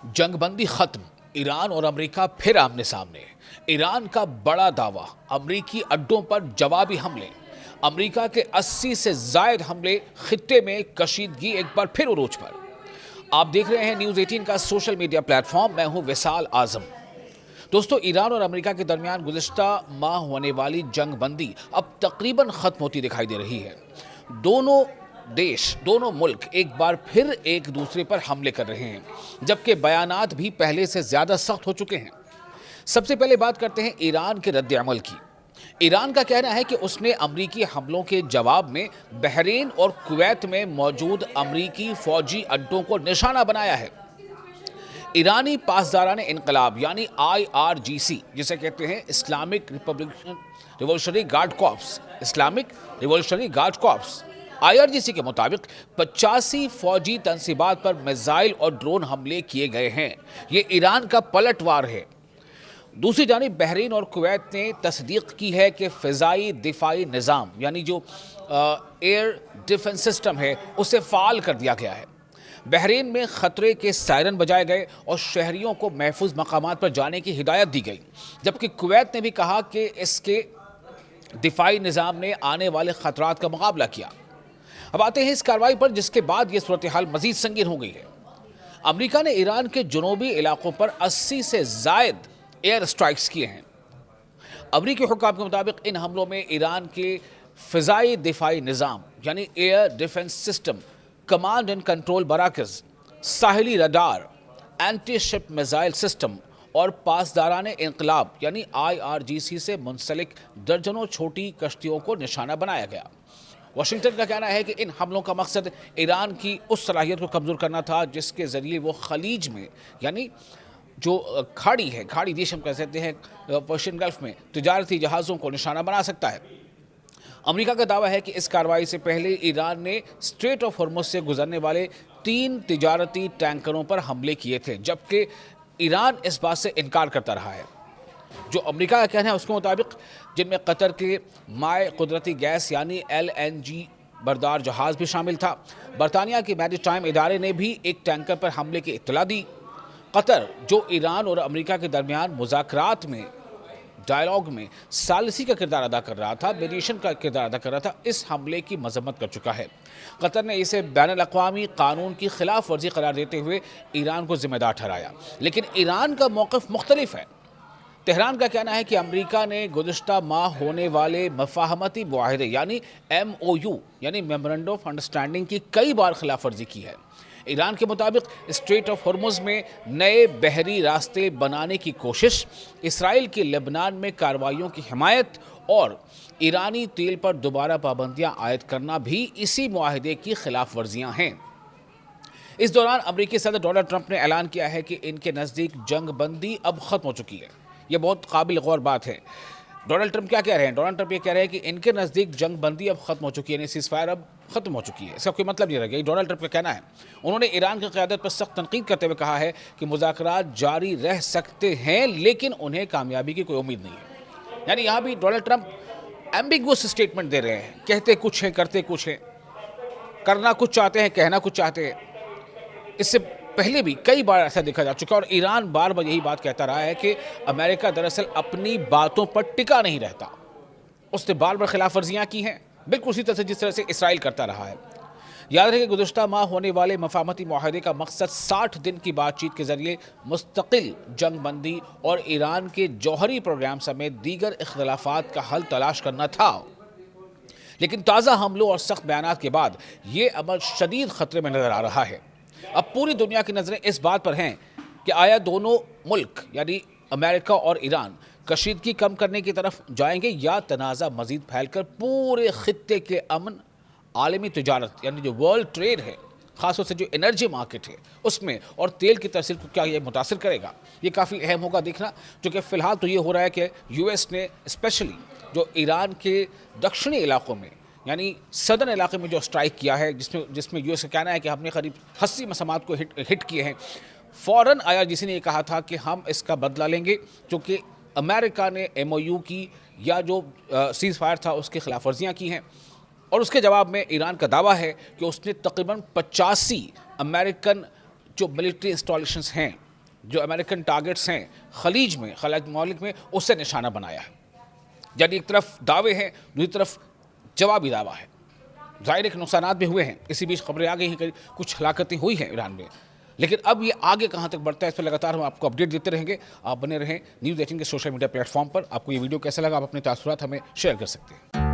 جنگ بندی ختم، ایران اور امریکہ پھر آمنے سامنے۔ ایران کا بڑا دعویٰ، امریکی اڈوں پر جوابی حملے۔ امریکہ کے 80 سے زائد حملے، خطے میں کشیدگی ایک بار پھر عروج پر۔ آپ دیکھ رہے ہیں نیوز 18 کا سوشل میڈیا پلیٹ فارم، میں ہوں وصال اعظم۔ دوستو، ایران اور امریکہ کے درمیان گزشتہ ماہ ہونے والی جنگ بندی اب تقریباً ختم ہوتی دکھائی دے رہی ہے۔ دونوں ملک ایک بار پھر ایک دوسرے پر حملے کر رہے ہیں، جبکہ بیانات بھی پہلے سے زیادہ سخت ہو چکے ہیں۔ سب سے پہلے بات کرتے ہیں ایران کے رد عمل کی۔ ایران کا کہنا ہے کہ اس نے امریکی حملوں کے جواب میں بحرین اور کویت میں موجود امریکی فوجی اڈوں کو نشانہ بنایا ہے۔ ایرانی پاسداران انقلاب یعنی IRGC، جسے کہتے ہیں Islamic Revolutionary Guard Corps, IRGC کے مطابق 85 فوجی تنصیبات پر میزائل اور ڈرون حملے کیے گئے ہیں۔ یہ ایران کا پلٹ وار ہے۔ دوسری جانب بحرین اور کویت نے تصدیق کی ہے کہ فضائی دفاعی نظام یعنی جو ایئر ڈیفنس سسٹم ہے اسے فعال کر دیا گیا ہے۔ بحرین میں خطرے کے سائرن بجائے گئے اور شہریوں کو محفوظ مقامات پر جانے کی ہدایت دی گئی، جبکہ کویت نے بھی کہا کہ اس کے دفاعی نظام نے آنے والے خطرات کا مقابلہ کیا۔ اب آتے ہیں اس کارروائی پر، جس کے بعد یہ صورتحال مزید سنگین ہو گئی ہے۔ امریکہ نے ایران کے جنوبی علاقوں پر 80 سے زائد ایئر اسٹرائکس کیے ہیں۔ امریکی حکام کے مطابق ان حملوں میں ایران کے فضائی دفاعی نظام یعنی air defence system, command and control barracks, ساحلی radar, anti ship missile system اور پاسداران انقلاب یعنی IRGC سے منسلک درجنوں چھوٹی کشتیوں کو نشانہ بنایا گیا۔ واشنگٹن کا کہنا ہے کہ ان حملوں کا مقصد ایران کی اس صلاحیت کو کمزور کرنا تھا جس کے ذریعے وہ خلیج میں یعنی جو کھاڑی دیش ہم کہہ سکتے ہیں پرشین گلف میں تجارتی جہازوں کو نشانہ بنا سکتا ہے۔ امریکہ کا دعویٰ ہے کہ اس کارروائی سے پہلے ایران نے اسٹریٹ آف ہرمز سے گزرنے والے 3 تجارتی ٹینکروں پر حملے کیے تھے، جبکہ ایران اس بات سے انکار کرتا رہا ہے۔ جو امریکہ کا کہنا ہے اس کے مطابق، جن میں قطر کے مائع قدرتی گیس یعنی LNG بردار جہاز بھی شامل تھا۔ برطانیہ کے میری ٹائم ادارے نے بھی ایک ٹینکر پر حملے کی اطلاع دی۔ قطر، جو ایران اور امریکہ کے درمیان مذاکرات میں ڈائیلاگ میں ثالثی کا کردار ادا کر رہا تھا، میڈیشن کا کردار ادا کر رہا تھا، اس حملے کی مذمت کر چکا ہے۔ قطر نے اسے بین الاقوامی قانون کی خلاف ورزی قرار دیتے ہوئے ایران کو ذمہ دار ٹھہرایا، لیکن ایران کا موقف مختلف ہے۔ تہران کا کہنا ہے کہ امریکہ نے گزشتہ ماہ ہونے والے مفاہمتی معاہدے یعنی MOU یعنی میمورنڈم آف انڈرسٹینڈنگ کی کئی بار خلاف ورزی کی ہے۔ ایران کے مطابق اسٹریٹ آف ہرمز میں نئے بحری راستے بنانے کی کوشش، اسرائیل کی لبنان میں کارروائیوں کی حمایت اور ایرانی تیل پر دوبارہ پابندیاں عائد کرنا بھی اسی معاہدے کی خلاف ورزیاں ہیں۔ اس دوران امریکی صدر ڈونلڈ ٹرمپ نے اعلان کیا ہے کہ ان کے نزدیک جنگ بندی اب ختم ہو چکی ہے۔ یہ بہت قابل غور بات ہے۔ ڈونلڈ ٹرمپ کیا کہہ رہے ہیں؟ ڈونلڈ ٹرمپ یہ کہہ رہے ہیں کہ ان کے نزدیک جنگ بندی اب ختم ہو چکی ہے، یعنی سیز فائر اب ختم ہو چکی ہے۔ اس کا کوئی مطلب نہیں رہ گیا، یہ ڈونلڈ ٹرمپ کا کہنا ہے۔ انہوں نے ایران کی قیادت پر سخت تنقید کرتے ہوئے کہا ہے کہ مذاکرات جاری رہ سکتے ہیں لیکن انہیں کامیابی کی کوئی امید نہیں ہے۔ یعنی یہاں بھی ڈونلڈ ٹرمپ ایمبیگوس اسٹیٹمنٹ دے رہے ہیں، کہتے کچھ ہیں کرتے کچھ ہیں، کرنا کچھ چاہتے ہیں کہنا کچھ چاہتے ہیں۔ اس سے پہلے بھی کئی بار ایسا دیکھا جا چکا، اور ایران بار بار یہی بات کہتا رہا ہے کہ امریکہ دراصل اپنی باتوں پر ٹکا نہیں رہتا۔ اس نے بار بار خلاف ورزیاں کی ہیں، بالکل اسی طرح سے جس طرح سے اسرائیل کرتا رہا ہے۔ یاد رہے کہ گزشتہ ماہ ہونے والے مفاہمتی معاہدے کا مقصد 60 دن کی بات چیت کے ذریعے مستقل جنگ بندی اور ایران کے جوہری پروگرام سمیت دیگر اختلافات کا حل تلاش کرنا تھا، لیکن تازہ حملوں اور سخت بیانات کے بعد یہ عمل شدید خطرے میں نظر آ رہا ہے۔ اب پوری دنیا کی نظریں اس بات پر ہیں کہ آیا دونوں ملک یعنی امریکہ اور ایران کشیدگی کم کرنے کی طرف جائیں گے یا تنازع مزید پھیل کر پورے خطے کے امن، عالمی تجارت یعنی جو ورلڈ ٹریڈ ہے، خاص طور سے جو انرجی مارکیٹ ہے اس میں، اور تیل کی ترسیل کو کیا یہ متاثر کرے گا؟ یہ کافی اہم ہوگا دیکھنا، کیونکہ فی الحال تو یہ ہو رہا ہے کہ US نے اسپیشلی جو ایران کے دکشنی علاقوں میں یعنی صدرن علاقے میں جو اسٹرائک کیا ہے، جس میں US کا کہنا ہے کہ ہم نے قریب 80 مسامات کو ہٹ کیے ہیں، فوراً IRGC نے یہ کہا تھا کہ ہم اس کا بدلہ لیں گے، کیونکہ امریکہ نے MOU کی یا جو سیز فائر تھا اس کی خلاف ورزیاں کی ہیں۔ اور اس کے جواب میں ایران کا دعویٰ ہے کہ اس نے تقریباً 85 امریکن جو ملٹری انسٹالیشنز ہیں جو امریکن ٹارگٹس ہیں خلیج میں، خلیج ممالک میں، اس سے نشانہ بنایا ہے. یعنی ایک طرف دعوے ہیں، دوسری طرف جوابی دعویٰ ہے. ظاہر ہے کہ نقصانات بھی ہوئے ہیں، اسی بیچ خبریں آ گئی ہیں کہ کچھ ہلاکتیں ہوئی ہیں ایران میں. لیکن اب یہ آگے کہاں تک بڑھتا ہے اس پر لگاتار ہم آپ کو اپڈیٹ دیتے رہیں گے. آپ بنے رہیں نیوز 18 کے سوشل میڈیا پلیٹ فارم پر. آپ کو یہ ویڈیو کیسا لگا، آپ اپنے تاثرات ہمیں شیئر کر سکتے ہیں.